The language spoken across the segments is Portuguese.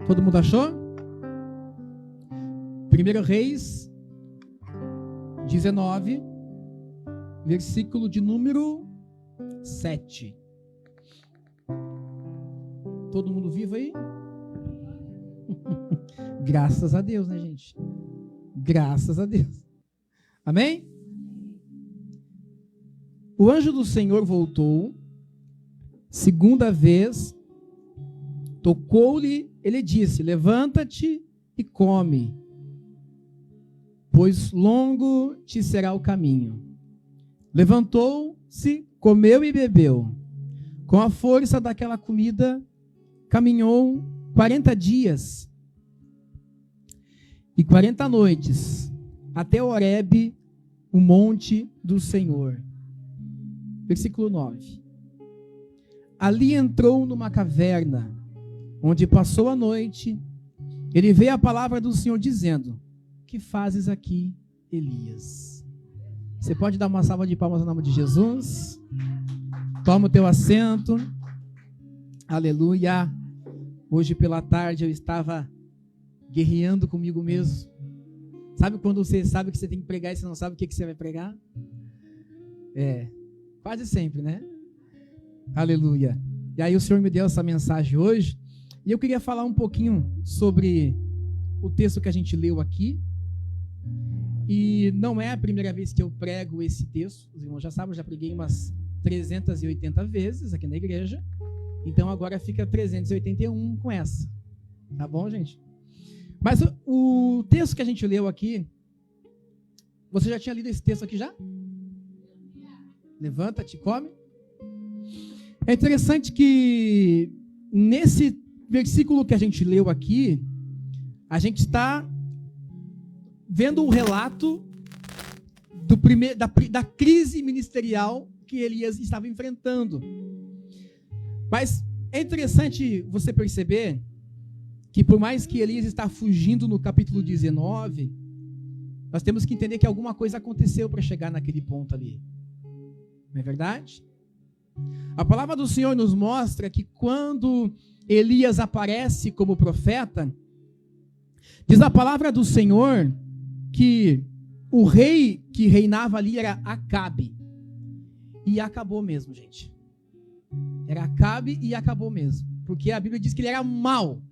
Todo mundo achou? 1 Reis 19, versículo de número 7. Todo mundo vivo aí? Graças a Deus, né, gente? Graças a Deus. Amém? O anjo do Senhor voltou, segunda vez, tocou-lhe, ele disse: levanta-te e come, pois longo te será o caminho. Levantou-se, comeu e bebeu. Com a força daquela comida, caminhou 40 dias e 40 noites, até Horebe, o monte do Senhor. Versículo 9. Ali entrou numa caverna, onde passou a noite. Ele veio a palavra do Senhor dizendo: que fazes aqui, Elias? Você pode dar uma salva de palmas no nome de Jesus? Toma o teu assento. Aleluia. Hoje pela tarde eu estava guerreando comigo mesmo. Sabe quando você sabe que você tem que pregar e você não sabe o que você vai pregar? Quase sempre, né? Aleluia. E aí o Senhor me deu essa mensagem hoje, e eu queria falar um pouquinho sobre o texto que a gente leu aqui. E não é a primeira vez que eu prego esse texto, os irmãos já sabem, eu já preguei umas 380 vezes aqui na igreja, então agora fica 381 com essa, tá bom, gente? Mas o texto que a gente leu aqui, você já tinha lido esse texto aqui já? Levanta-te, come. É interessante que nesse versículo que a gente leu aqui, a gente está vendo um relato da crise ministerial que Elias estava enfrentando. Mas é interessante você perceber que por mais que Elias está fugindo no capítulo 19, nós temos que entender que alguma coisa aconteceu para chegar naquele ponto ali. Não é verdade? A palavra do Senhor nos mostra que quando Elias aparece como profeta, diz a palavra do Senhor que o rei que reinava ali era Acabe. E acabou mesmo, gente. Era Acabe e acabou mesmo. Porque a Bíblia diz que ele era mau.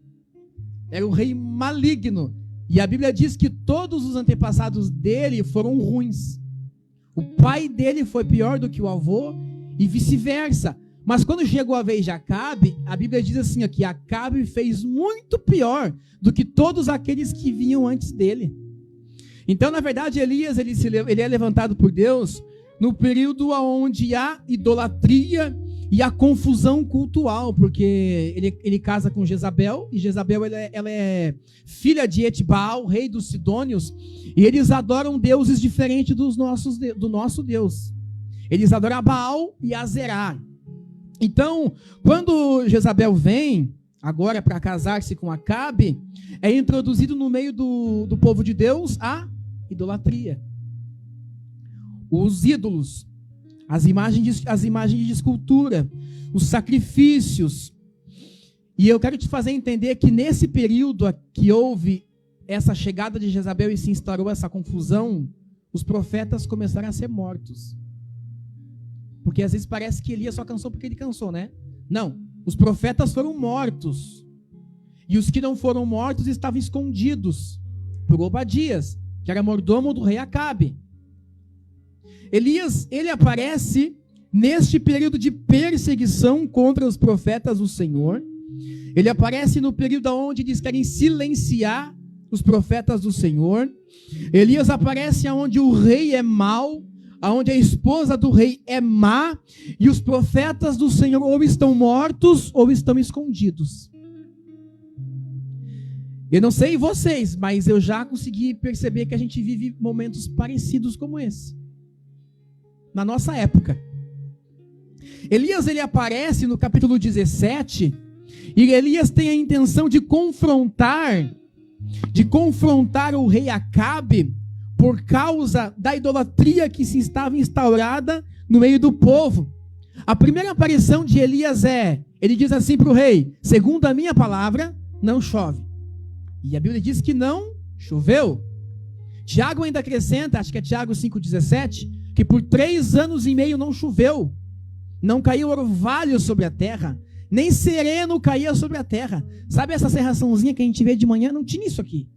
Era um rei maligno. E a Bíblia diz que todos os antepassados dele foram ruins. O pai dele foi pior do que o avô e vice-versa. Mas quando chegou a vez de Acabe, a Bíblia diz assim, que Acabe fez muito pior do que todos aqueles que vinham antes dele. Então, na verdade, Elias ele é levantado por Deus no período onde há idolatria e a confusão cultural, porque ele casa com Jezabel, e Jezabel ela é filha de Etbaal, rei dos Sidônios, e eles adoram deuses diferentes do nosso Deus. Eles adoram a Baal e a Zerá. Então, quando Jezabel vem, agora para casar-se com Acabe, é introduzido no meio do povo de Deus a idolatria. Os ídolos, as imagens de escultura, os sacrifícios. E eu quero te fazer entender que nesse período que houve essa chegada de Jezabel e se instaurou essa confusão, os profetas começaram a ser mortos. Porque às vezes parece que Elias só cansou porque ele cansou, né? Não, os profetas foram mortos. E os que não foram mortos estavam escondidos por Obadias, que era mordomo do rei Acabe. Elias, ele aparece neste período de perseguição contra os profetas do Senhor. Ele aparece no período onde eles querem silenciar os profetas do Senhor. Elias aparece onde o rei é mau, onde a esposa do rei é má, e os profetas do Senhor ou estão mortos ou estão escondidos. Eu não sei vocês, mas eu já consegui perceber que a gente vive momentos parecidos como esse. Na nossa época. Elias, ele aparece no capítulo 17, e Elias tem a intenção de confrontar o rei Acabe por causa da idolatria que se estava instaurada no meio do povo. A primeira aparição de Elias ele diz assim para o rei: segundo a minha palavra, não chove. E a Bíblia diz que não choveu. Tiago ainda acrescenta, acho que é Tiago 5,17, que por 3 anos e meio não choveu. Não caiu orvalho sobre a terra, nem sereno caía sobre a terra. Sabe essa serraçãozinha que a gente vê de manhã? Não tinha isso aqui.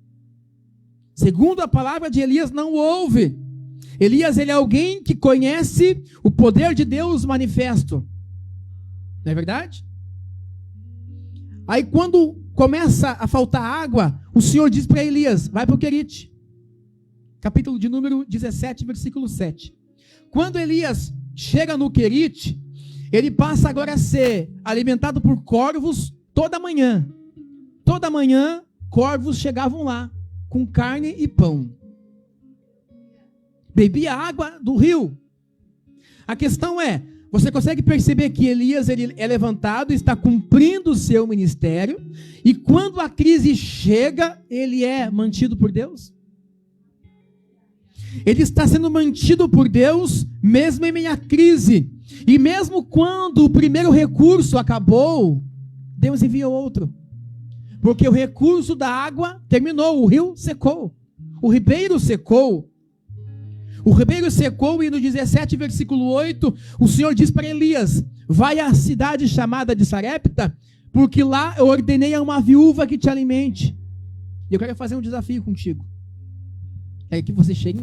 Segundo a palavra de Elias, não houve. Elias, ele é alguém que conhece o poder de Deus manifesto. Não é verdade? Aí quando começa a faltar água, o Senhor diz para Elias, vai para o Querite. Capítulo de número 17, versículo 7. Quando Elias chega no Querite, ele passa agora a ser alimentado por corvos toda manhã. Toda manhã, corvos chegavam lá, com carne e pão. Bebia água do rio. A questão é, você consegue perceber que Elias ele é levantado, está cumprindo o seu ministério, e quando a crise chega, ele é mantido por Deus? Ele está sendo mantido por Deus, mesmo em meio à crise. E mesmo quando o primeiro recurso acabou, Deus enviou outro. Porque o recurso da água terminou, o rio secou. O ribeiro secou. O ribeiro secou e no 17, versículo 8, o Senhor diz para Elias, vai à cidade chamada de Sarepta, porque lá eu ordenei a uma viúva que te alimente. E eu quero fazer um desafio contigo. É que você chegue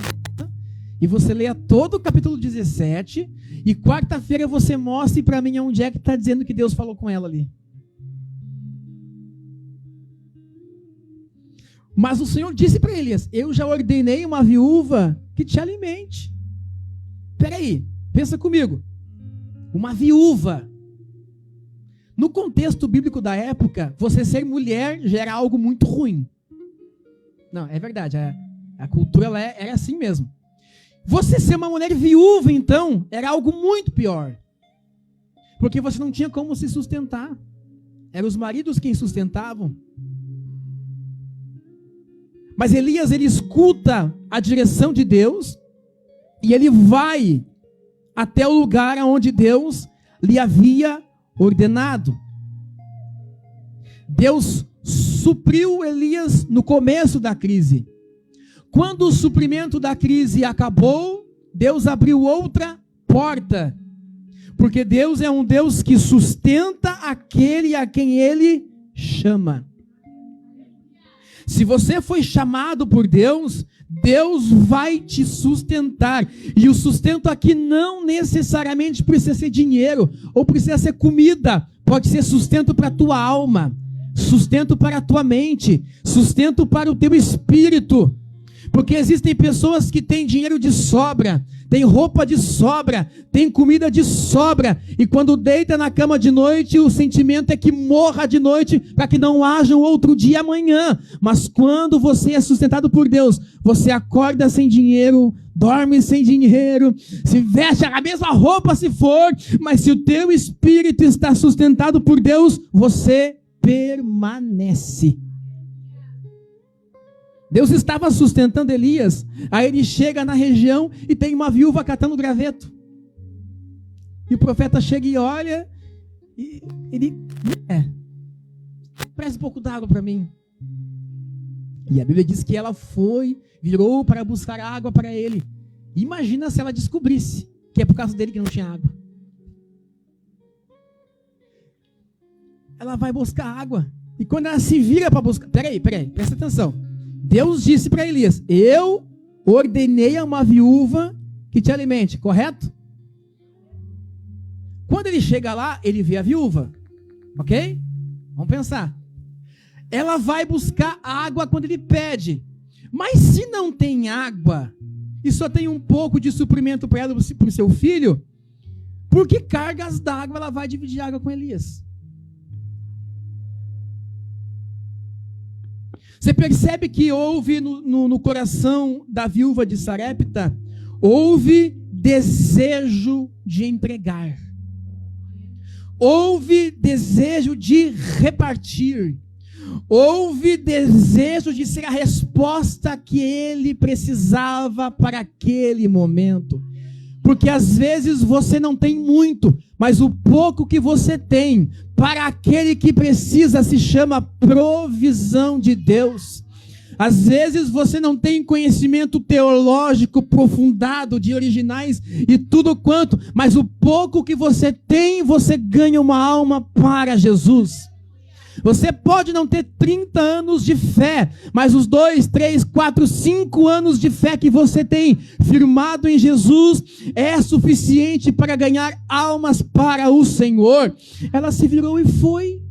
e você leia todo o capítulo 17 e quarta-feira você mostre para mim onde é que está dizendo que Deus falou com ela ali. Mas o Senhor disse para Elias, eu já ordenei uma viúva que te alimente. Peraí, pensa comigo. Uma viúva. No contexto bíblico da época, você ser mulher já era algo muito ruim. Não, é verdade, a cultura ela era assim mesmo. Você ser uma mulher viúva, então, era algo muito pior. Porque você não tinha como se sustentar. Eram os maridos quem sustentavam. Mas Elias, ele escuta a direção de Deus e ele vai até o lugar onde Deus lhe havia ordenado. Deus supriu Elias no começo da crise. Quando o suprimento da crise acabou, Deus abriu outra porta. Porque Deus é um Deus que sustenta aquele a quem Ele chama. Se você foi chamado por Deus, Deus vai te sustentar. E o sustento aqui não necessariamente precisa ser dinheiro, ou precisa ser comida. Pode ser sustento para a tua alma, sustento para a tua mente, sustento para o teu espírito. Porque existem pessoas que têm dinheiro de sobra, têm roupa de sobra, têm comida de sobra, e quando deita na cama de noite, o sentimento é que morra de noite, para que não haja um outro dia amanhã. Mas quando você é sustentado por Deus, você acorda sem dinheiro, dorme sem dinheiro, se veste a mesma roupa se for, mas se o teu espírito está sustentado por Deus, você permanece. Deus estava sustentando Elias, aí ele chega na região e tem uma viúva catando graveto. E o profeta chega e olha, e ele, presta um pouco d'água para mim. E a Bíblia diz que ela virou para buscar água para ele. Imagina se ela descobrisse que é por causa dele que não tinha água. Ela vai buscar água, e quando ela se vira para buscar, peraí, presta atenção. Deus disse para Elias, eu ordenei a uma viúva que te alimente, correto? Quando ele chega lá, ele vê a viúva, ok? Vamos pensar. Ela vai buscar água quando ele pede, mas se não tem água, e só tem um pouco de suprimento para ela, para o seu filho, por que cargas d'água ela vai dividir água com Elias? Você percebe que houve no coração da viúva de Sarepta, houve desejo de entregar. Houve desejo de repartir. Houve desejo de ser a resposta que ele precisava para aquele momento. Porque às vezes você não tem muito, mas o pouco que você tem, para aquele que precisa, se chama provisão de Deus. Às vezes você não tem conhecimento teológico aprofundado de originais e tudo quanto, mas o pouco que você tem, você ganha uma alma para Jesus. Você pode não ter 30 anos de fé, mas os 2, 3, 4, 5 anos de fé que você tem firmado em Jesus é suficiente para ganhar almas para o Senhor. Ela se virou e foi.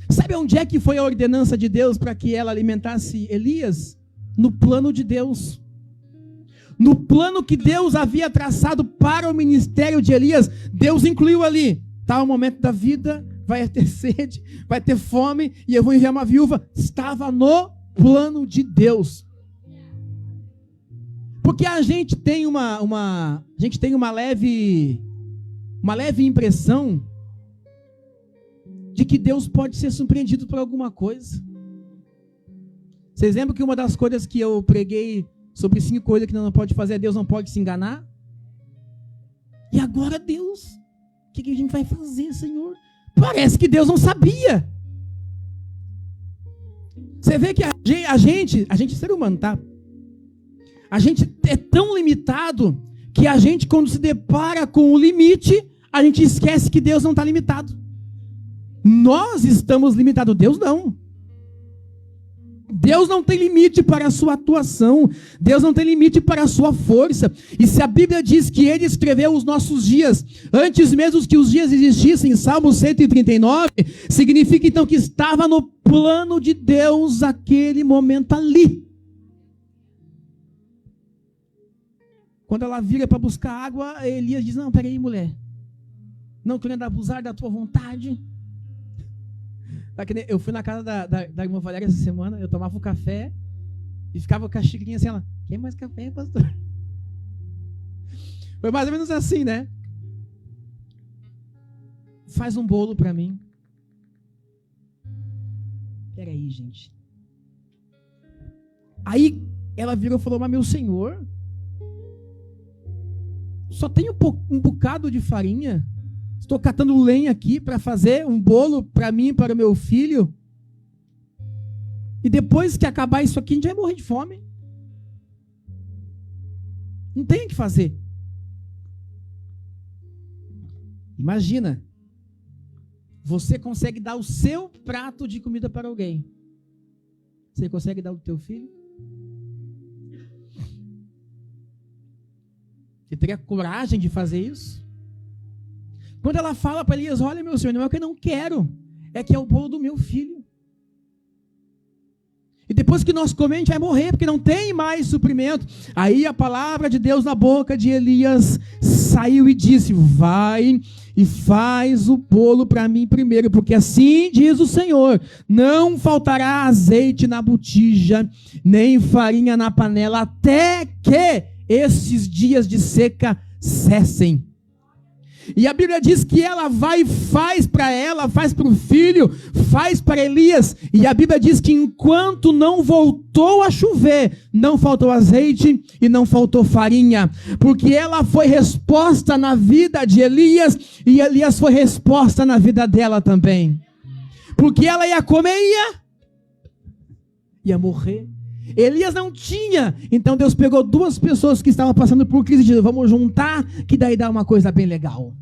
Sabe onde é que foi a ordenança de Deus para que ela alimentasse Elias? No plano de Deus. No plano que Deus havia traçado para o ministério de Elias, Deus incluiu ali, tal momento da vida, vai ter sede, vai ter fome, e eu vou enviar uma viúva. Estava no plano de Deus. Porque a gente tem uma leve impressão de que Deus pode ser surpreendido por alguma coisa. Vocês lembram que uma das coisas que eu preguei sobre 5 coisas que não pode fazer, Deus não pode se enganar? E agora Deus, o que a gente vai fazer, Senhor? Parece que Deus não sabia. Você vê que a gente ser humano, tá? A gente é tão limitado que a gente, quando se depara com o limite, a gente esquece que Deus não está limitado. Nós estamos limitados, Deus não. Deus não tem limite para a sua atuação. Deus não tem limite para a sua força. E se a Bíblia diz que Ele escreveu os nossos dias, antes mesmo que os dias existissem, Salmo 139, significa então que estava no plano de Deus aquele momento ali. Quando ela vira para buscar água, Elias diz, não, peraí, mulher. Não querendo abusar da tua vontade. Eu fui na casa da irmã Valéria essa semana, eu tomava um café e ficava com a xicrinha assim, ela, quer mais café, pastor? Foi mais ou menos assim, né? Faz um bolo para mim. Peraí, gente. Aí ela virou e falou, mas meu senhor, só tem um bocado de farinha. Estou catando lenha aqui para fazer um bolo para mim e para o meu filho. E depois que acabar isso aqui, a gente vai morrer de fome. Não tem o que fazer. Imagina. Você consegue dar o seu prato de comida para alguém. Você consegue dar o teu filho? Você teria coragem de fazer isso? Quando ela fala para Elias, olha meu senhor, não é o que eu não quero, é que é o bolo do meu filho. E depois que nós comemos, a gente vai morrer, porque não tem mais suprimento. Aí a palavra de Deus na boca de Elias saiu e disse, vai e faz o bolo para mim primeiro, porque assim diz o Senhor, não faltará azeite na botija, nem farinha na panela, até que esses dias de seca cessem. E a Bíblia diz que ela vai e faz para ela, faz para o filho, faz para Elias. E a Bíblia diz que enquanto não voltou a chover, não faltou azeite e não faltou farinha. Porque ela foi resposta na vida de Elias e Elias foi resposta na vida dela também. Porque ela ia comer e ia morrer. Elias não tinha, então Deus pegou 2 pessoas que estavam passando por crise e disse, vamos juntar, que daí dá uma coisa bem legal.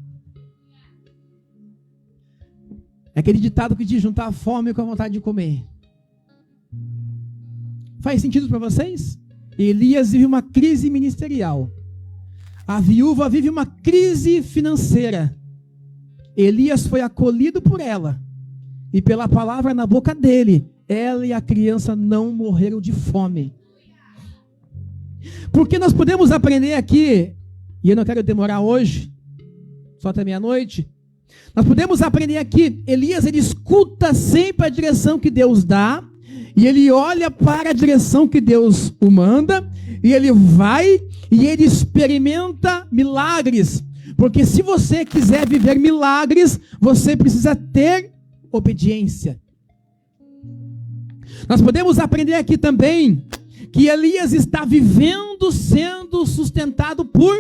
É aquele ditado que diz, juntar a fome com a vontade de comer. Faz sentido para vocês? Elias vive uma crise ministerial. A viúva vive uma crise financeira. Elias foi acolhido por ela, e pela palavra na boca dele, ela e a criança não morreram de fome. Porque nós podemos aprender aqui, e eu não quero demorar hoje, só até meia-noite, nós podemos aprender aqui, Elias, ele escuta sempre a direção que Deus dá, e ele olha para a direção que Deus o manda, e ele vai, e ele experimenta milagres, porque se você quiser viver milagres, você precisa ter obediência. Nós podemos aprender aqui também que Elias está vivendo, sendo sustentado por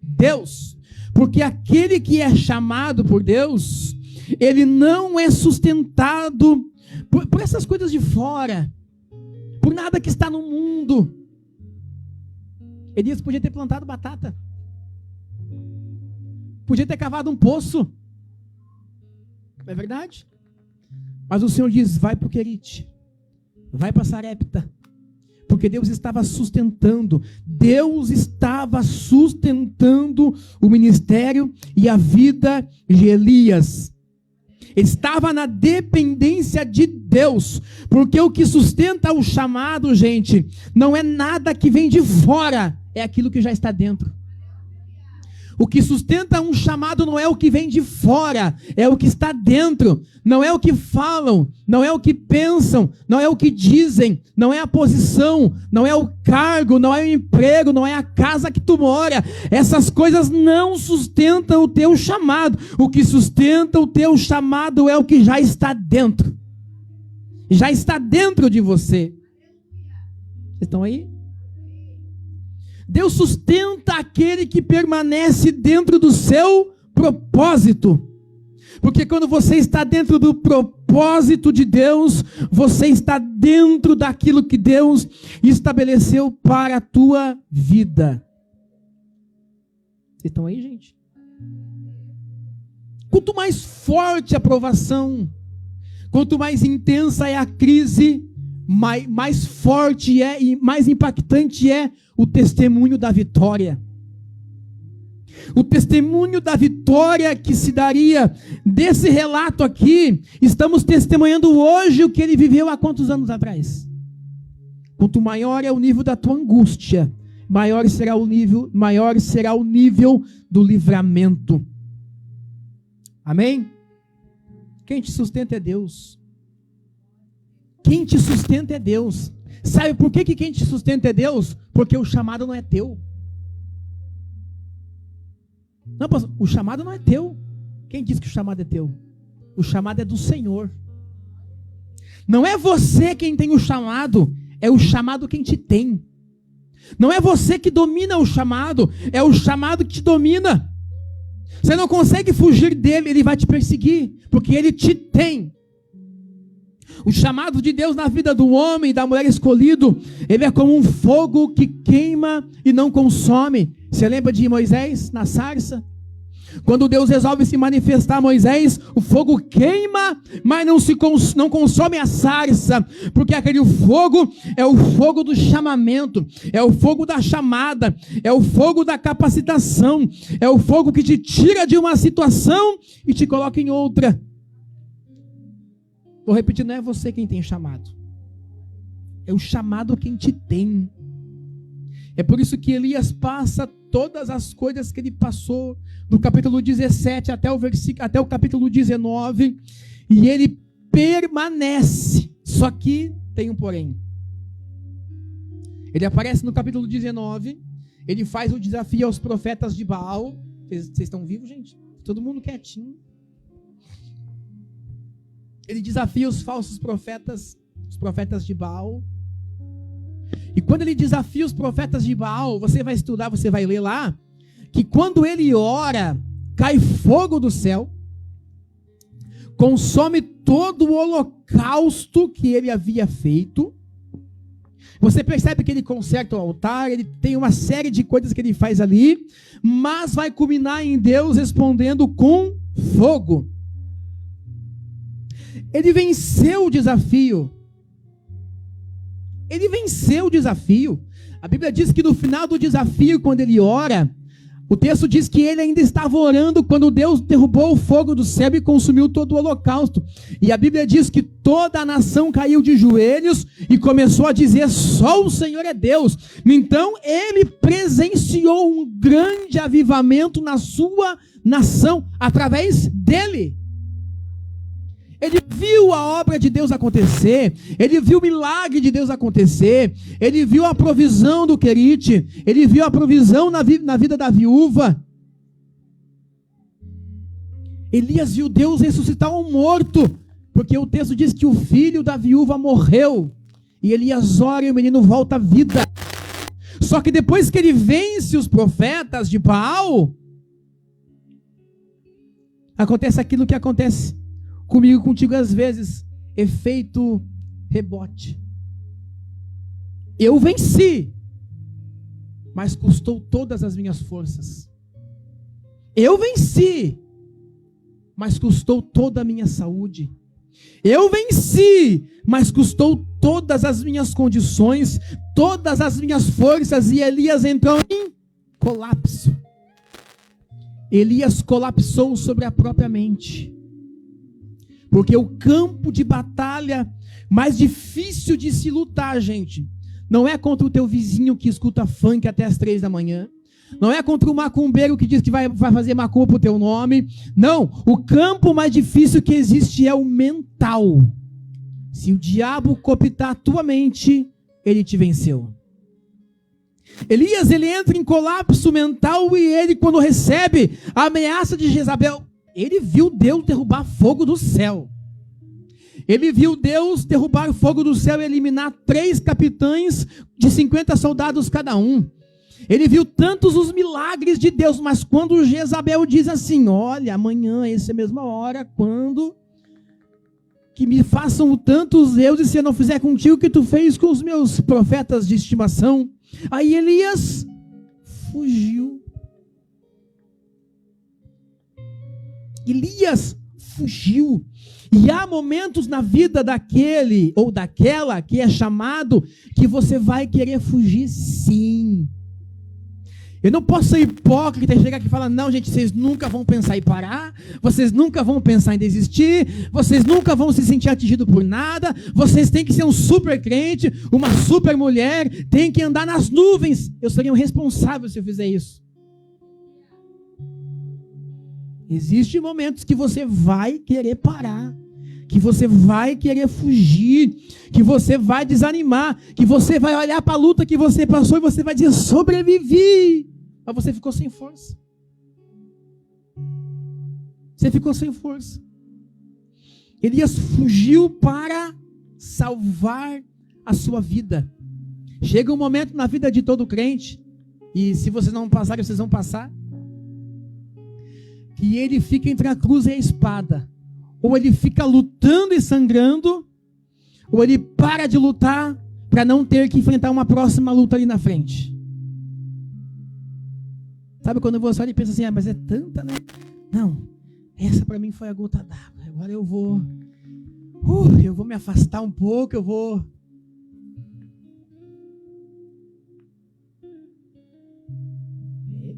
Deus. Porque aquele que é chamado por Deus, ele não é sustentado por essas coisas de fora, por nada que está no mundo. Elias podia ter plantado batata, podia ter cavado um poço, não é verdade? Mas o Senhor diz, vai para o Querite, vai para Sarepta, porque Deus estava sustentando o ministério e a vida de Elias. Ele estava na dependência de Deus, porque o que sustenta o chamado, gente, não é nada que vem de fora, é aquilo que já está dentro. O que sustenta um chamado não é o que vem de fora, é o que está dentro. Não é o que falam, não é o que pensam, não é o que dizem, não é a posição, não é o cargo, não é o emprego, não é a casa que tu mora. Essas coisas não sustentam o teu chamado. O que sustenta o teu chamado é o que já está dentro. Já está dentro de você. Vocês estão aí? Deus sustenta aquele que permanece dentro do seu propósito. Porque quando você está dentro do propósito de Deus, você está dentro daquilo que Deus estabeleceu para a tua vida. Vocês estão aí, gente? Quanto mais forte a provação, quanto mais intensa é a crise, mais forte é e mais impactante é o testemunho da vitória. O testemunho da vitória que se daria desse relato aqui, estamos testemunhando hoje o que ele viveu há quantos anos atrás. Quanto maior é o nível da tua angústia, maior será o nível do livramento. Amém? Quem te sustenta é Deus. Quem te sustenta é Deus. Sabe por que quem te sustenta é Deus? Porque o chamado não é teu. Não, pastor, o chamado não é teu. Quem disse que o chamado é teu? O chamado é do Senhor. Não é você quem tem o chamado, é o chamado quem te tem. Não é você que domina o chamado, é o chamado que te domina. Você não consegue fugir dele, ele vai te perseguir, porque ele te tem. O chamado de Deus na vida do homem, da mulher escolhido, ele é como um fogo que queima e não consome. Você lembra de Moisés na sarça? Quando Deus resolve se manifestar a Moisés, o fogo queima, mas não consome a sarça, porque aquele fogo é o fogo do chamamento, é o fogo da chamada, é o fogo da capacitação, é o fogo que te tira de uma situação e te coloca em outra. Vou repetir, não é você quem tem chamado, é o chamado quem te tem. É por isso que Elias passa todas as coisas que ele passou, do capítulo 17 até o capítulo 19, e ele permanece. Só que tem um porém. Ele aparece no capítulo 19, ele faz o desafio aos profetas de Baal. Vocês estão vivos, gente? Todo mundo quietinho. Ele desafia os falsos profetas, os profetas de Baal. E quando ele desafia os profetas de Baal, você vai estudar, você vai ler lá, que quando ele ora, cai fogo do céu, consome todo o holocausto que ele havia feito. Você percebe que ele conserta o altar, ele tem uma série de coisas que ele faz ali, mas vai culminar em Deus respondendo com fogo. Ele venceu o desafio. Ele venceu o desafio. A Bíblia diz que no final do desafio, quando ele ora, o texto diz que ele ainda estava orando quando Deus derrubou o fogo do céu e consumiu todo o holocausto. E a Bíblia diz que toda a nação caiu de joelhos e começou a dizer, só o Senhor é Deus. Então ele presenciou um grande avivamento na sua nação, através dele. Ele viu a obra de Deus acontecer, ele viu o milagre de Deus acontecer, ele viu a provisão do Querite, ele viu a provisão na vida da viúva. Elias viu Deus ressuscitar um morto, porque o texto diz que o filho da viúva morreu, e Elias ora e o menino volta à vida. Só que depois que ele vence os profetas de Baal, acontece aquilo que acontece comigo e contigo às vezes, efeito rebote. Eu venci, mas custou todas as minhas forças. Eu venci, mas custou toda a minha saúde. Eu venci, mas custou todas as minhas condições, todas as minhas forças, e Elias entrou em colapso. Elias colapsou sobre a própria mente. Porque o campo de batalha mais difícil de se lutar, gente, não é contra o teu vizinho que escuta funk até as 3 da manhã. Não é contra o macumbeiro que diz que vai fazer macumba pro teu nome. Não, o campo mais difícil que existe é o mental. Se o diabo cooptar a tua mente, ele te venceu. Elias, ele entra em colapso mental e ele, quando recebe a ameaça de Jezabel, ele viu Deus derrubar fogo do céu. Ele viu Deus derrubar fogo do céu e eliminar 3 capitães de 50 soldados cada um. Ele viu tantos os milagres de Deus, mas quando Jezabel diz assim, olha, amanhã, essa é a mesma hora, quando que me façam tantos deuses se eu não fizer contigo o que tu fez com os meus profetas de estimação. Aí Elias fugiu. Elias fugiu. E há momentos na vida daquele ou daquela que é chamado que você vai querer fugir, sim. Eu não posso ser hipócrita e chegar aqui e falar, não, gente, vocês nunca vão pensar em parar, vocês nunca vão pensar em desistir, vocês nunca vão se sentir atingidos por nada, vocês têm que ser um super crente, uma super mulher, tem que andar nas nuvens. Eu seria um responsável se eu fizer isso. Existem momentos que você vai querer parar, que você vai querer fugir, que você vai desanimar, que você vai olhar para a luta que você passou e você vai dizer, sobrevivi. Mas você ficou sem força. Você ficou sem força. Elias fugiu para salvar a sua vida. Chega um momento na vida de todo crente, e se vocês não passarem, vocês vão passar, que ele fica entre a cruz e a espada. Ou ele fica lutando e sangrando, ou ele para de lutar para não ter que enfrentar uma próxima luta ali na frente. Sabe quando você olha e pensa assim, mas é tanta, né? Não, essa para mim foi a gota d'água. Agora eu vou me afastar um pouco,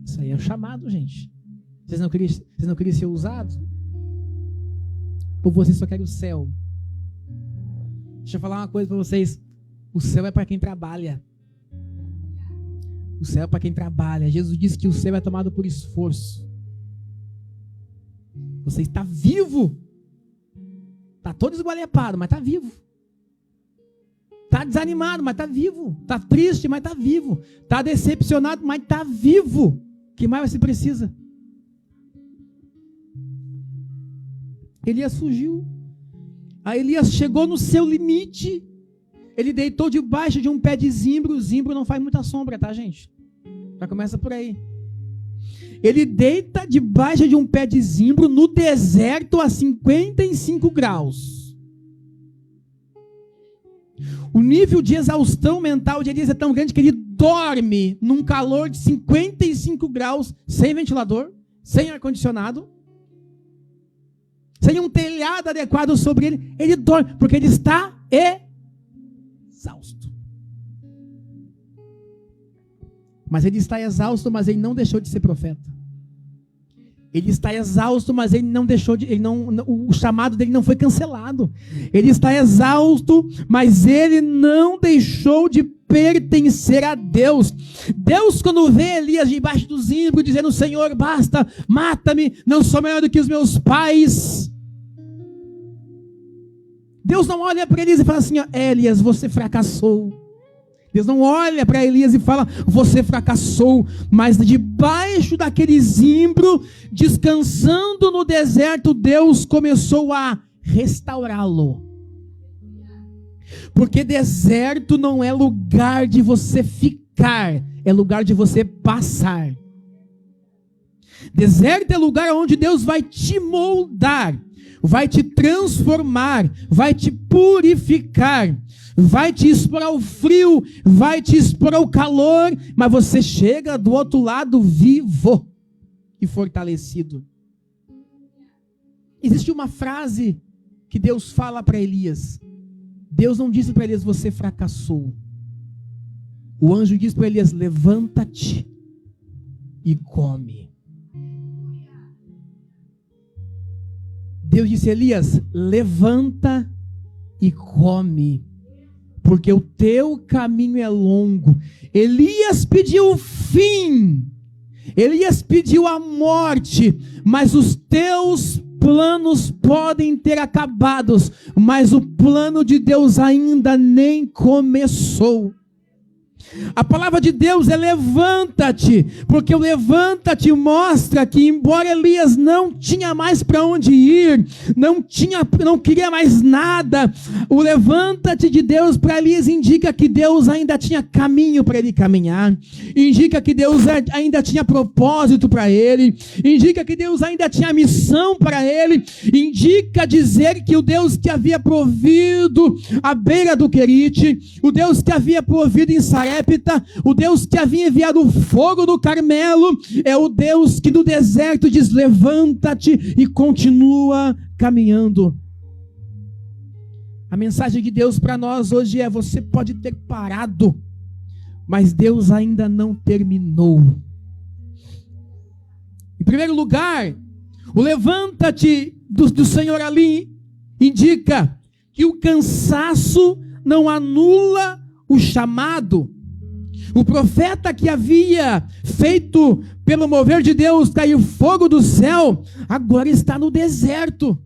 Isso aí é o chamado, gente. Vocês não queriam ser usados? Ou vocês só querem o céu? Deixa eu falar uma coisa para vocês. O céu é para quem trabalha. O céu é para quem trabalha. Jesus disse que o céu é tomado por esforço. Você está vivo. Está todo esgualepado, mas está vivo. Está desanimado, mas está vivo. Está triste, mas está vivo. Está decepcionado, mas está vivo. O que mais você precisa? Elias fugiu. Aí Elias chegou no seu limite. Ele deitou debaixo de um pé de zimbro. O zimbro não faz muita sombra, tá, gente? Já começa por aí. Ele deita debaixo de um pé de zimbro no deserto a 55 graus. O nível de exaustão mental de Elias é tão grande que ele dorme num calor de 55 graus, sem ventilador, sem ar-condicionado, sem um telhado adequado sobre ele. Ele dorme, porque ele está exausto. Mas ele está exausto, mas ele não deixou de ser profeta. Ele está exausto, mas ele não deixou de, o chamado dele não foi cancelado. Ele está exausto, mas ele não deixou de pertencer a Deus. Deus, quando vê Elias debaixo do zimbro, dizendo, Senhor, basta, mata-me, não sou melhor do que os meus pais. Deus não olha para Elias e fala assim, Elias, você fracassou. Deus não olha para Elias e fala, você fracassou, mas debaixo daquele zimbro, descansando no deserto, Deus começou a restaurá-lo. Porque deserto não é lugar de você ficar. ficar, é lugar de você passar. Deserto é lugar onde Deus vai te moldar, vai te transformar, vai te purificar, vai te expor ao frio, vai te expor ao calor, mas você chega do outro lado vivo e fortalecido. Existe uma frase que Deus fala para Elias. Deus não disse para Elias, você fracassou. O anjo diz para Elias, levanta-te e come. Deus disse, Elias, levanta e come, porque o teu caminho é longo. Elias pediu o fim, Elias pediu a morte, mas os teus planos podem ter acabados, mas o plano de Deus ainda nem começou. A palavra de Deus é levanta-te, porque o levanta-te mostra que embora Elias não tinha mais para onde ir, não queria mais nada, o levanta-te de Deus para Elias indica que Deus ainda tinha caminho para ele caminhar, indica que Deus ainda tinha propósito para ele, indica que Deus ainda tinha missão para ele, indica dizer que o Deus que havia provido à beira do Querite, o Deus que havia provido em Sarepta, o Deus que havia enviado o fogo do Carmelo, é o Deus que no deserto diz, levanta-te e continua caminhando. A mensagem de Deus para nós hoje é, você pode ter parado, mas Deus ainda não terminou. Em primeiro lugar, o levanta-te do Senhor ali indica que o cansaço não anula o chamado. O profeta que havia feito pelo mover de Deus cair fogo do céu, agora está no deserto.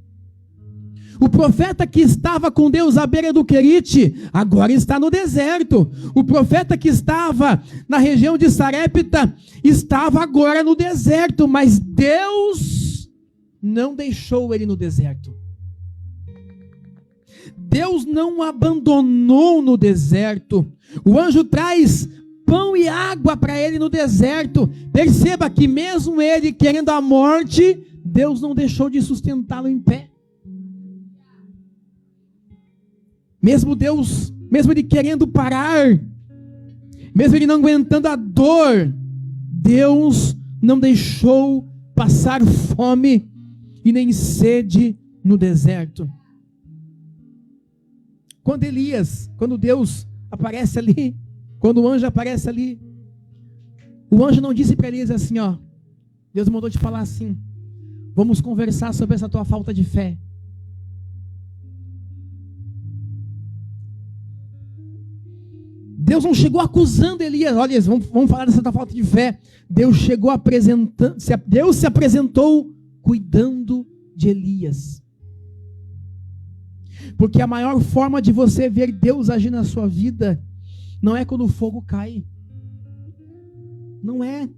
O profeta que estava com Deus à beira do Querite, agora está no deserto. O profeta que estava na região de Sarepta, estava agora no deserto, mas Deus não deixou ele no deserto. Deus não o abandonou no deserto. O anjo traz pão e água para ele no deserto. Perceba que mesmo ele querendo a morte, Deus não deixou de sustentá-lo em pé. Mesmo ele querendo parar, mesmo ele não aguentando a dor, Deus não deixou passar fome e nem sede no deserto. Quando Deus aparece ali, quando o anjo aparece ali, o anjo não disse para Elias assim, ó, Deus mandou te falar assim, vamos conversar sobre essa tua falta de fé. Deus não chegou acusando Elias, olha, vamos falar dessa tua falta de fé. Deus chegou apresentando, Deus se apresentou cuidando de Elias. Porque a maior forma de você ver Deus agir na sua vida não é quando o fogo cai. Não é.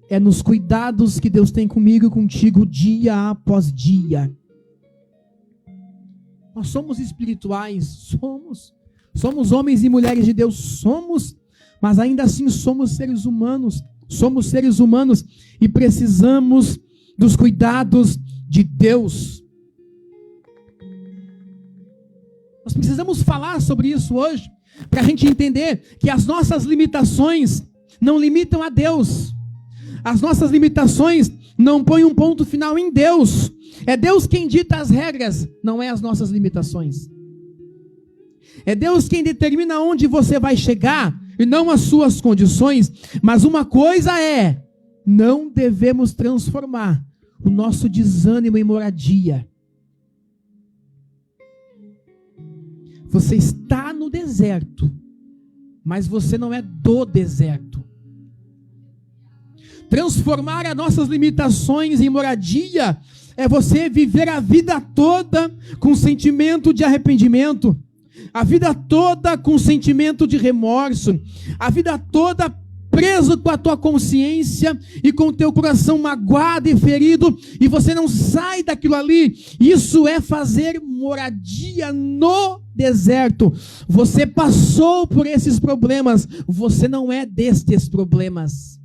É nos cuidados que Deus tem comigo e contigo dia após dia. Nós somos espirituais, somos homens e mulheres de Deus, mas ainda assim somos seres humanos e precisamos dos cuidados de Deus. Nós precisamos falar sobre isso hoje, para a gente entender que as nossas limitações não limitam a Deus. As nossas limitações não põem um ponto final em Deus. É Deus quem dita as regras, não é as nossas limitações. É Deus quem determina onde você vai chegar, e não as suas condições. Mas uma coisa é, não devemos transformar o nosso desânimo em moradia. Você está no deserto, mas você não é do deserto. Transformar as nossas limitações em moradia é você viver a vida toda com sentimento de arrependimento, a vida toda com sentimento de remorso, a vida toda preso com a tua consciência e com o teu coração magoado e ferido, e você não sai daquilo ali. Isso é fazer moradia no deserto. Você passou por esses problemas, você não é destes problemas.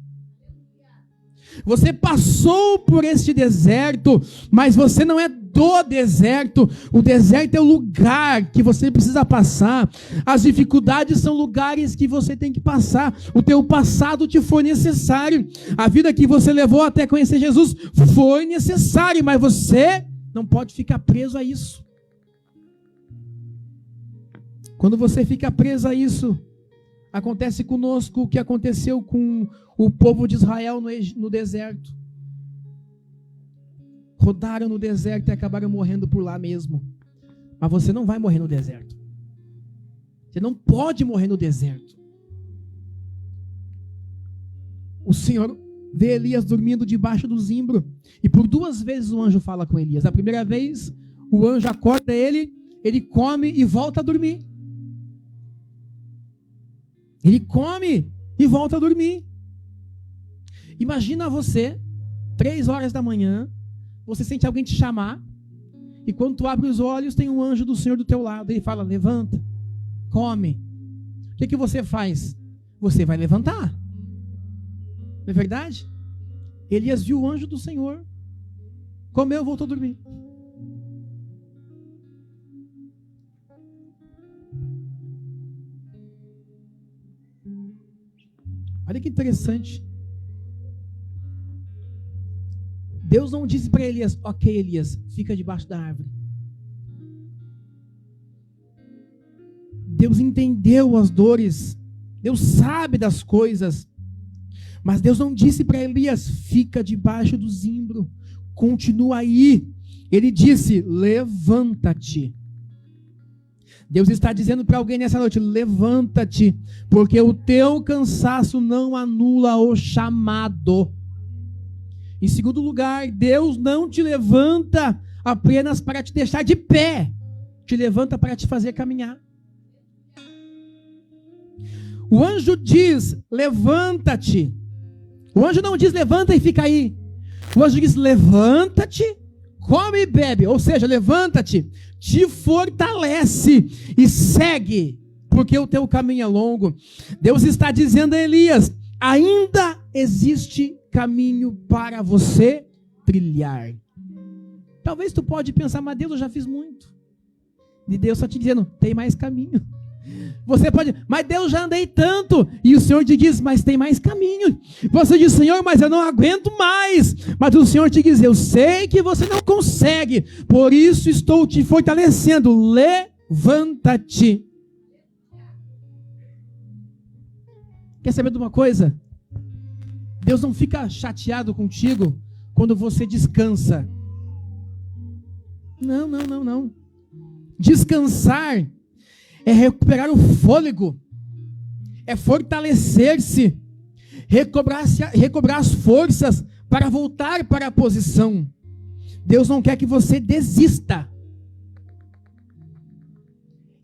Você passou por este deserto, mas você não é do deserto. O deserto é o lugar que você precisa passar. As dificuldades são lugares que você tem que passar. O teu passado te foi necessário. A vida que você levou até conhecer Jesus foi necessária, mas você não pode ficar preso a isso. Quando você fica preso a isso, acontece conosco o que aconteceu com o povo de Israel no deserto. Rodaram no deserto e acabaram morrendo por lá mesmo. Mas você não vai morrer no deserto. Você não pode morrer no deserto. O Senhor vê Elias dormindo debaixo do zimbro. E por 2 vezes o anjo fala com Elias. A primeira vez, o anjo acorda ele come e volta a dormir. Ele come e volta a dormir. Imagina você, 3 horas da manhã, você sente alguém te chamar, e quando tu abre os olhos, tem um anjo do Senhor do teu lado. Ele fala, levanta, come. O que você faz? Você vai levantar. Não é verdade? Elias viu o anjo do Senhor, comeu e voltou a dormir. Olha que interessante. Deus não disse para Elias, ok, Elias, fica debaixo da árvore. Deus entendeu as dores. Deus sabe das coisas. Mas Deus não disse para Elias, fica debaixo do zimbro. Continua aí. Ele disse, levanta-te. Deus está dizendo para alguém nessa noite, levanta-te, porque o teu cansaço não anula o chamado. Em segundo lugar, Deus não te levanta apenas para te deixar de pé, te levanta para te fazer caminhar. O anjo diz, levanta-te. O anjo não diz, levanta e fica aí. O anjo diz, levanta-te, come e bebe. Ou seja, levanta-te, te fortalece e segue, porque o teu caminho é longo. Deus está dizendo a Elias, ainda existe caminho para você trilhar. Talvez tu pode pensar, mas Deus, eu já fiz muito. E Deus está te dizendo, tem mais caminho. Você pode, mas Deus, já andei tanto. E o Senhor te diz, mas tem mais caminho. Você diz, Senhor, mas eu não aguento mais. Mas o Senhor te diz, eu sei que você não consegue, por isso estou te fortalecendo. Levanta-te. Quer saber de uma coisa? Deus não fica chateado contigo quando você descansa. Não. Descansar é recuperar o fôlego, é fortalecer-se, recobrar as forças para voltar para a posição. Deus não quer que você desista.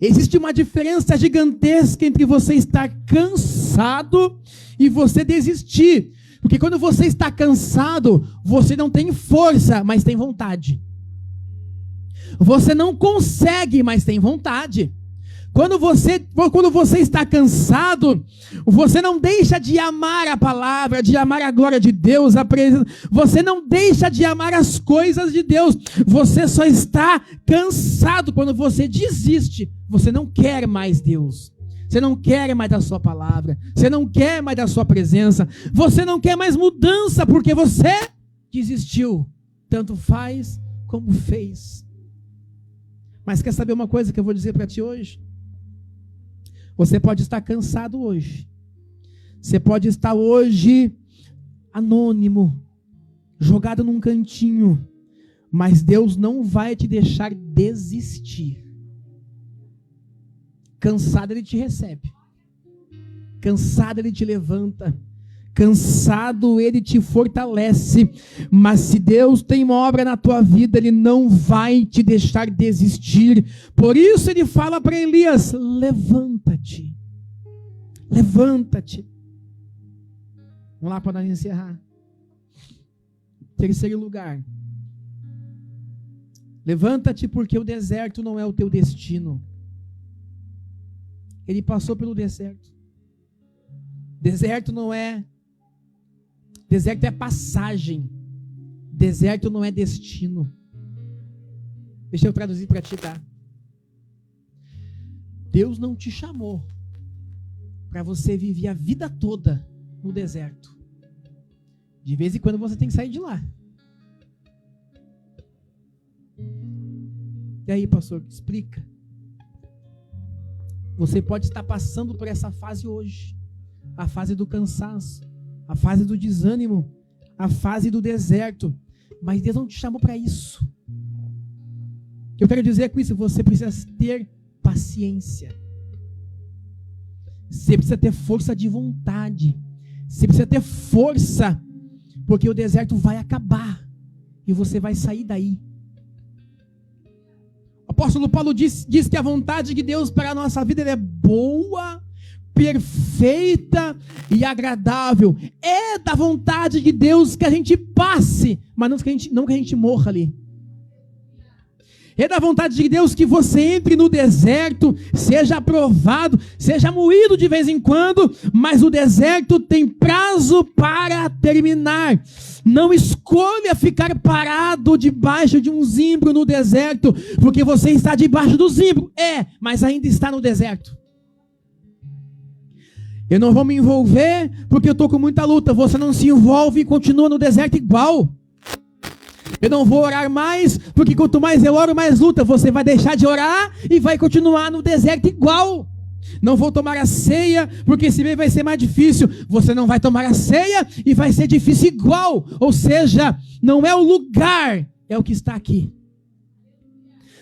Existe uma diferença gigantesca entre você estar cansado e você desistir. Porque quando você está cansado, você não tem força, mas tem vontade. Você não consegue, mas tem vontade. Quando você está cansado, você não deixa de amar a palavra, de amar a glória de Deus, a presença. Você não deixa de amar as coisas de Deus. Você só está cansado. Quando você desiste, você não quer mais Deus. Você não quer mais da sua palavra. Você não quer mais da sua presença. Você não quer mais mudança porque você desistiu. Tanto faz como fez. Mas quer saber uma coisa que eu vou dizer para ti hoje? Você pode estar cansado hoje. Você pode estar hoje anônimo, jogado num cantinho. Mas Deus não vai te deixar desistir. Cansado Ele te recebe. Cansado Ele te levanta. Cansado Ele te fortalece. Mas se Deus tem uma obra na tua vida, Ele não vai te deixar desistir. Por isso Ele fala para Elias, levanta-te. Levanta-te. Vamos lá para nós encerrar. Terceiro lugar. Levanta-te, porque o deserto não é o teu destino. Ele passou pelo deserto. Deserto não é... Deserto é passagem. Deserto não é destino. Deixa eu traduzir para ti, tá? Deus não te chamou para você viver a vida toda no deserto. De vez em quando você tem que sair de lá. E aí, pastor, explica. Você pode estar passando por essa fase hoje. A fase do cansaço, a fase do desânimo, a fase do deserto. Mas Deus não te chamou para isso. O que eu quero dizer com isso? Você precisa ter paciência. Você precisa ter força de vontade. Você precisa ter força, porque o deserto vai acabar e você vai sair daí. O apóstolo Paulo diz que a vontade de Deus para a nossa vida é boa, perfeita e agradável. É da vontade de Deus que a gente passe, mas não que a gente morra ali. É da vontade de Deus que você entre no deserto, seja aprovado, seja moído de vez em quando, mas o deserto tem prazo para terminar. Não escolha ficar parado debaixo de um zimbro no deserto, porque você está debaixo do zimbro. Mas ainda está no deserto. Eu não vou me envolver porque eu estou com muita luta. Você não se envolve e continua no deserto igual. Eu não vou orar mais, porque quanto mais eu oro, mais luta. Você vai deixar de orar e vai continuar no deserto igual. Não vou tomar a ceia, porque esse mês vai ser mais difícil. Você não vai tomar a ceia e vai ser difícil igual. Ou seja, não é o lugar, é o que está aqui.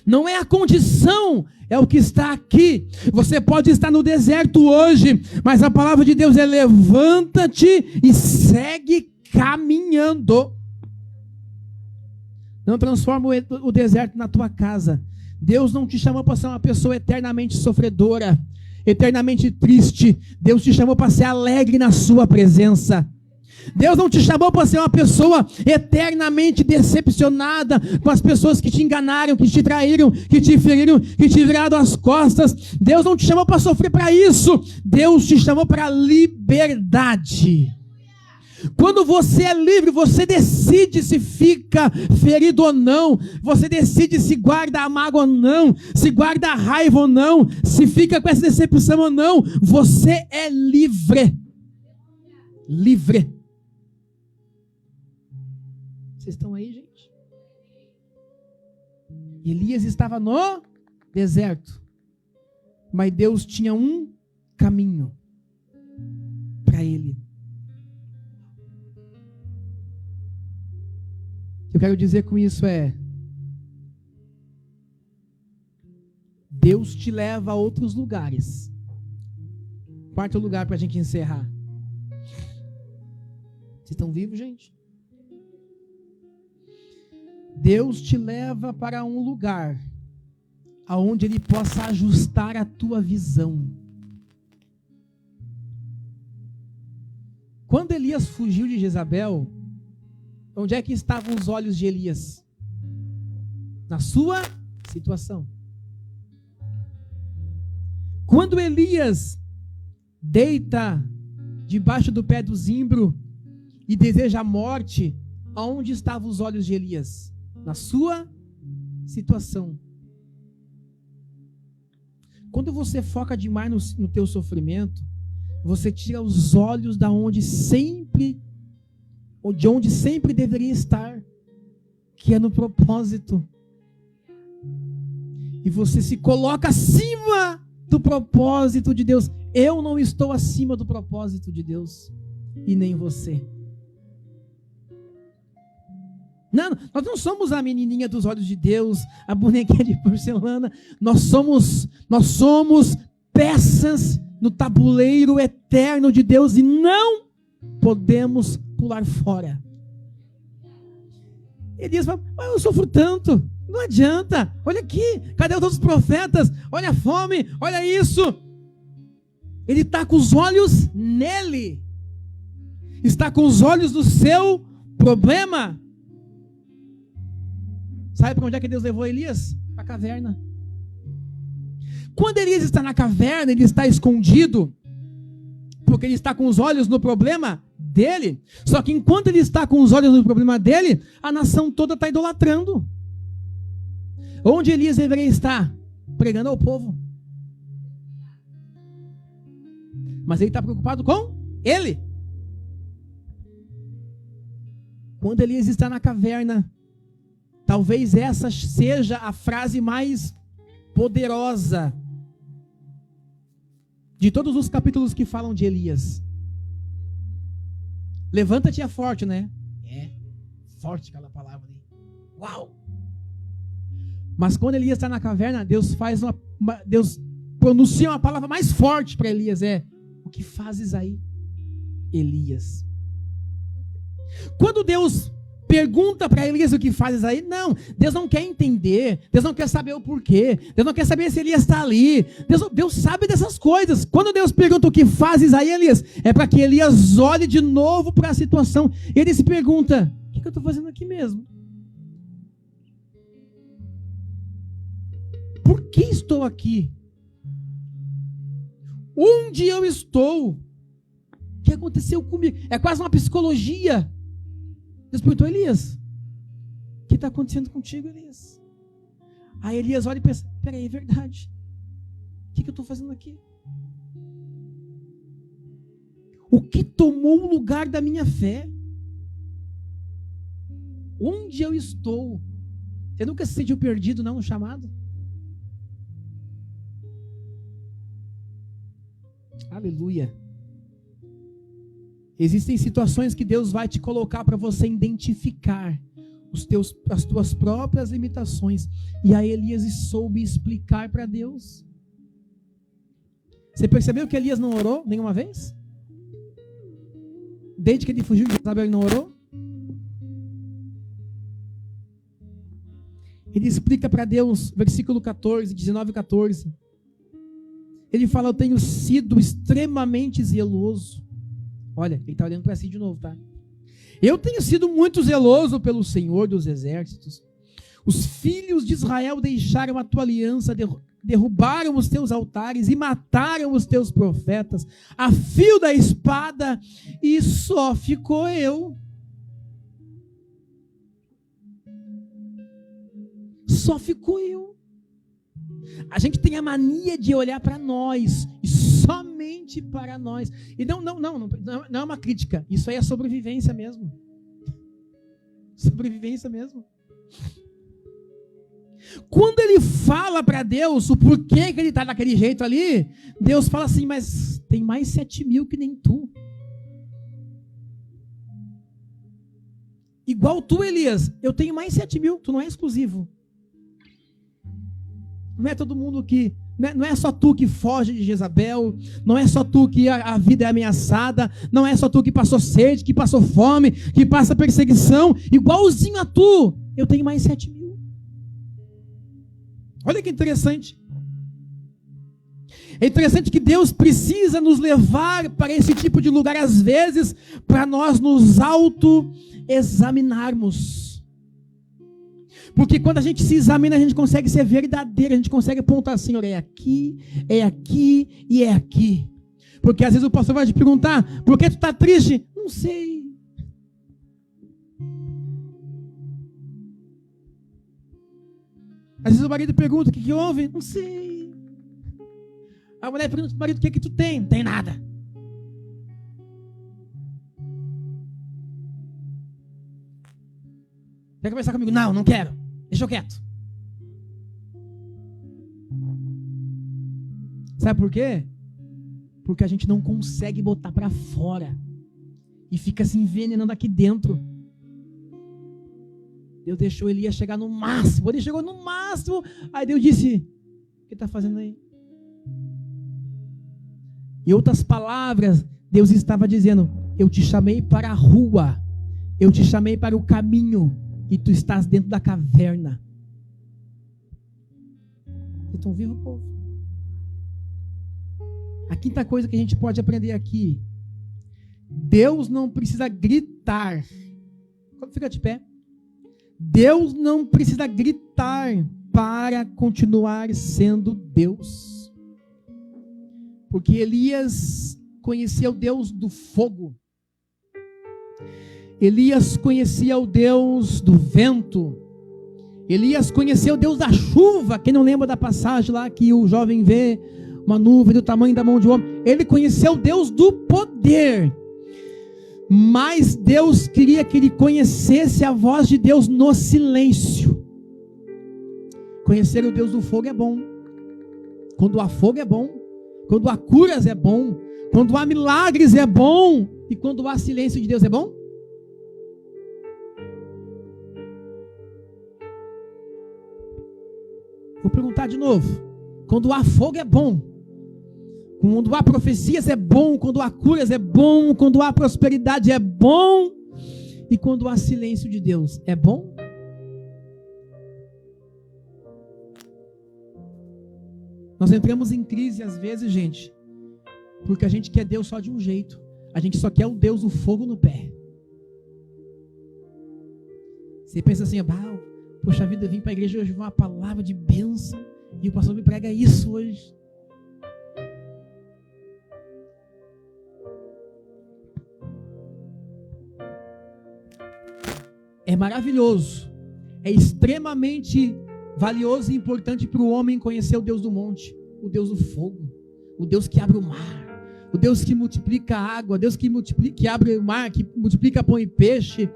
Não é a condição, é o que está aqui. Você pode estar no deserto hoje, mas a palavra de Deus é: levanta-te e segue caminhando. Não transforma o deserto na tua casa. Deus não te chamou para ser uma pessoa eternamente sofredora, eternamente triste. Deus te chamou para ser alegre na sua presença. Deus não te chamou para ser uma pessoa eternamente decepcionada com as pessoas que te enganaram, que te traíram, que te feriram, que te viraram as costas. Deus não te chamou para sofrer para isso. Deus te chamou para liberdade. Quando você é livre, você decide se fica ferido ou não. Você decide se guarda a mágoa ou não, se guarda a raiva ou não, se fica com essa decepção ou não. Você é livre. Livre. Vocês estão aí, gente? Elias estava no deserto, mas Deus tinha um caminho para ele. O que eu quero dizer com isso é: Deus te leva a outros lugares. Quarto lugar para a gente encerrar. Vocês estão vivos, gente? Deus te leva para um lugar aonde Ele possa ajustar a tua visão. Quando Elias fugiu de Jezabel, onde é que estavam os olhos de Elias? Na sua situação. Quando Elias deita debaixo do pé do zimbro e deseja a morte, aonde estavam os olhos de Elias? Na sua situação. Quando você foca demais no teu sofrimento, você tira os olhos de onde sempre deveria estar, que é no propósito. E você se coloca acima do propósito de Deus. Eu não estou acima do propósito de Deus, e nem você. Não, nós não somos a menininha dos olhos de Deus, a bonequinha de porcelana. Nós somos peças no tabuleiro eterno de Deus e não podemos pular fora. Elias fala: mas eu sofro tanto, não adianta, olha aqui, cadê os outros profetas? Olha a fome, olha isso. Ele está com os olhos nele. está com os olhos no seu problema. Sabe para onde é que Deus levou Elias? Para a caverna. Quando Elias está na caverna, ele está escondido, porque ele está com os olhos no problema dele. Só que enquanto ele está com os olhos no problema dele, a nação toda está idolatrando. Onde Elias deveria estar? Pregando ao povo. Mas ele está preocupado com ele. Quando Elias está na caverna, talvez essa seja a frase mais poderosa de todos os capítulos que falam de Elias. Levanta-te é forte, né? É, forte aquela palavra ali. Uau! Mas quando Elias está na caverna, Deus pronuncia uma palavra mais forte para Elias, o que fazes aí, Elias? Quando Deus pergunta para Elias o que fazes aí, não, Deus não quer entender, Deus não quer saber o porquê, Deus não quer saber se Elias está ali, Deus sabe dessas coisas. Quando Deus pergunta o que fazes aí, Elias, é para que Elias olhe de novo para a situação, e ele se pergunta, o que eu estou fazendo aqui mesmo? Por que estou aqui? Onde eu estou? O que aconteceu comigo? É quase uma psicologia. Deus perguntou, Elias, o que está acontecendo contigo, Elias? Aí Elias olha e pensa, peraí, é verdade. O que eu estou fazendo aqui? O que tomou o lugar da minha fé? Onde eu estou? Você nunca se sentiu perdido, não, no chamado? Aleluia. Existem situações que Deus vai te colocar para você identificar as tuas próprias limitações. E aí Elias soube explicar para Deus. Você percebeu que Elias não orou nenhuma vez? Desde que ele fugiu de Jezabel, ele não orou? Ele explica para Deus, versículo 14, 19 e 14. Ele fala, eu tenho sido extremamente zeloso. Olha, ele está olhando para si de novo, tá? Eu tenho sido muito zeloso pelo Senhor dos exércitos. Os filhos de Israel deixaram a tua aliança, derrubaram os teus altares e mataram os teus profetas a fio da espada, e só ficou eu. Só ficou eu. A gente tem a mania de olhar para nós, e somente para nós. E não é uma crítica, isso aí é sobrevivência mesmo. Sobrevivência mesmo. Quando ele fala para Deus o porquê que ele está daquele jeito ali, Deus fala assim, mas tem mais 7.000 que nem tu. Igual tu, Elias, eu tenho mais 7.000, tu não é exclusivo. Não é todo mundo que... Não é só tu que foge de Jezabel, não é só tu que a vida é ameaçada, não é só tu que passou sede, que passou fome, que passa perseguição, igualzinho a tu, eu tenho mais 7.000. Olha que interessante. É interessante que Deus precisa nos levar para esse tipo de lugar, às vezes, para nós nos auto-examinarmos. Porque quando a gente se examina, a gente consegue ser verdadeiro, a gente consegue apontar assim, olha, é aqui e é aqui. Porque às vezes o pastor vai te perguntar, por que tu está triste? Não sei. Às vezes o marido pergunta, o que houve? Não sei. A mulher pergunta para o marido, o que tu tem? Não tem nada. Quer conversar comigo? Não, não quero. Deixa eu quieto. Sabe por quê? Porque a gente não consegue botar para fora. E fica se envenenando aqui dentro. Deus deixou Elias chegar no máximo. Ele chegou no máximo. Aí Deus disse, o que está fazendo aí? Em outras palavras, Deus estava dizendo, eu te chamei para a rua. Eu te chamei para o caminho. E tu estás dentro da caverna. Vocês estão vivos, povo? A quinta coisa que a gente pode aprender aqui, Deus não precisa gritar. Fica de pé. Deus não precisa gritar para continuar sendo Deus. Porque Elias conhecia o Deus do fogo. Elias conhecia o Deus do vento. Elias conhecia o Deus da chuva. Quem não lembra da passagem lá que o jovem vê uma nuvem do tamanho da mão de um homem? Ele conheceu o Deus do poder. Mas Deus queria que ele conhecesse a voz de Deus no silêncio. Conhecer o Deus do fogo é bom. Quando há fogo é bom. Quando há curas é bom. Quando há milagres é bom. E quando há silêncio de Deus é bom? Vou perguntar de novo. Quando há fogo é bom. Quando há profecias é bom. Quando há curas é bom. Quando há prosperidade é bom. E quando há silêncio de Deus é bom? Nós entramos em crise às vezes, gente, porque a gente quer Deus só de um jeito. A gente só quer o Deus do fogo no pé. Você pensa assim, poxa vida, eu vim para a igreja hoje com uma palavra de bênção e o pastor me prega isso hoje. É maravilhoso, é extremamente valioso e importante para o homem conhecer o Deus do monte, o Deus do fogo, o Deus que abre o mar, o Deus que multiplica a água, o Deus que abre o mar, que multiplica pão e peixe.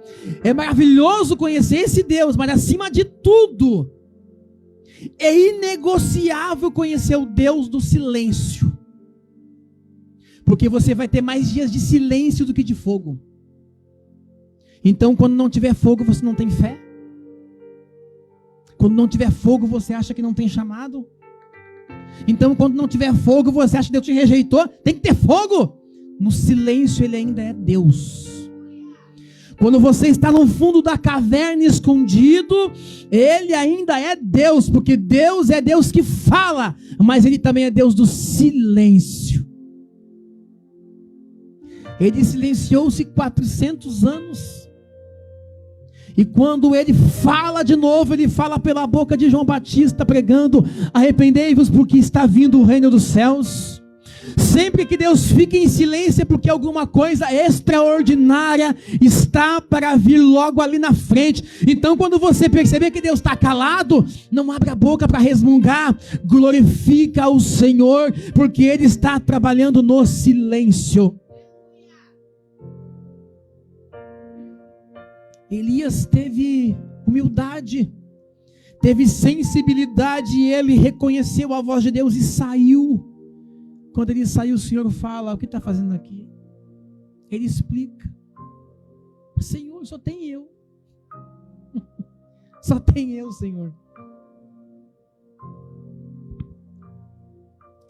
É maravilhoso conhecer esse Deus, mas acima de tudo, é inegociável conhecer o Deus do silêncio, porque você vai ter mais dias de silêncio do que de fogo. Então, quando não tiver fogo, você não tem fé. Quando não tiver fogo, você acha que não tem chamado. Então, quando não tiver fogo, você acha que Deus te rejeitou. Tem que ter fogo. No silêncio, Ele ainda é Deus. Quando você está no fundo da caverna escondido, Ele ainda é Deus. Porque Deus é Deus que fala, mas Ele também é Deus do silêncio. Ele silenciou-se 400 anos. E quando ele fala de novo, ele fala pela boca de João Batista, pregando: arrependei-vos porque está vindo o reino dos céus. Sempre que Deus fica em silêncio é porque alguma coisa extraordinária está para vir logo ali na frente. Então, quando você perceber que Deus está calado, não abre a boca para resmungar, glorifica o Senhor, porque Ele está trabalhando no silêncio. Elias teve humildade, teve sensibilidade, e ele reconheceu a voz de Deus e saiu. Quando ele saiu, o Senhor fala: o que está fazendo aqui? Ele explica: Senhor, só tem eu. Só tem eu, Senhor.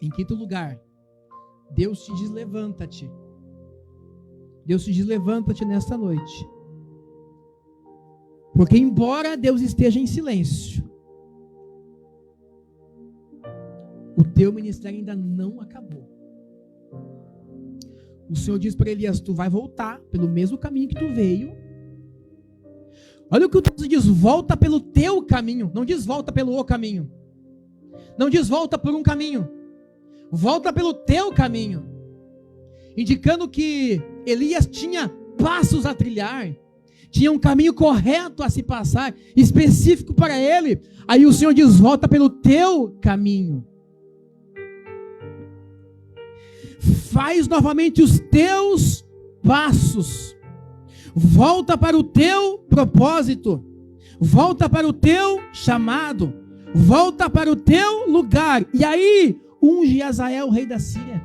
Em quinto lugar, Deus te diz: levanta-te. Deus te diz: levanta-te nesta noite. Porque embora Deus esteja em silêncio, o teu ministério ainda não acabou. O Senhor diz para Elias: tu vai voltar pelo mesmo caminho que tu veio. Olha o que o texto diz: volta pelo teu caminho. Não diz volta pelo o caminho. Não diz volta por um caminho. Volta pelo teu caminho. Indicando que Elias tinha passos a trilhar. Tinha um caminho correto a se passar, específico para ele. Aí o Senhor diz: volta pelo teu caminho. Faz novamente os teus passos. Volta para o teu propósito. Volta para o teu chamado. Volta para o teu lugar. E aí, unge Azael, rei da Síria.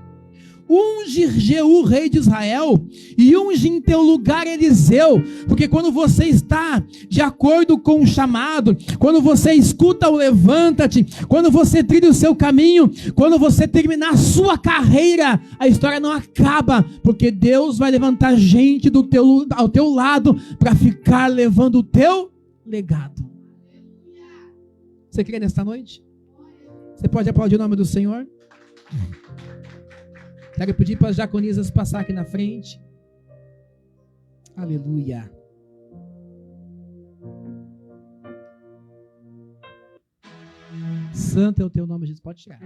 Unge Jeú, rei de Israel, e unge em teu lugar Eliseu, porque quando você está de acordo com o chamado, quando você escuta o levanta-te, quando você trilha o seu caminho, quando você terminar a sua carreira, a história não acaba, porque Deus vai levantar gente ao teu lado, para ficar levando o teu legado. Você crê nesta noite? Você pode aplaudir o nome do Senhor? Quero pedir para as diaconisas passar aqui na frente. Aleluia. Santo é o teu nome, Jesus. Pode tirar.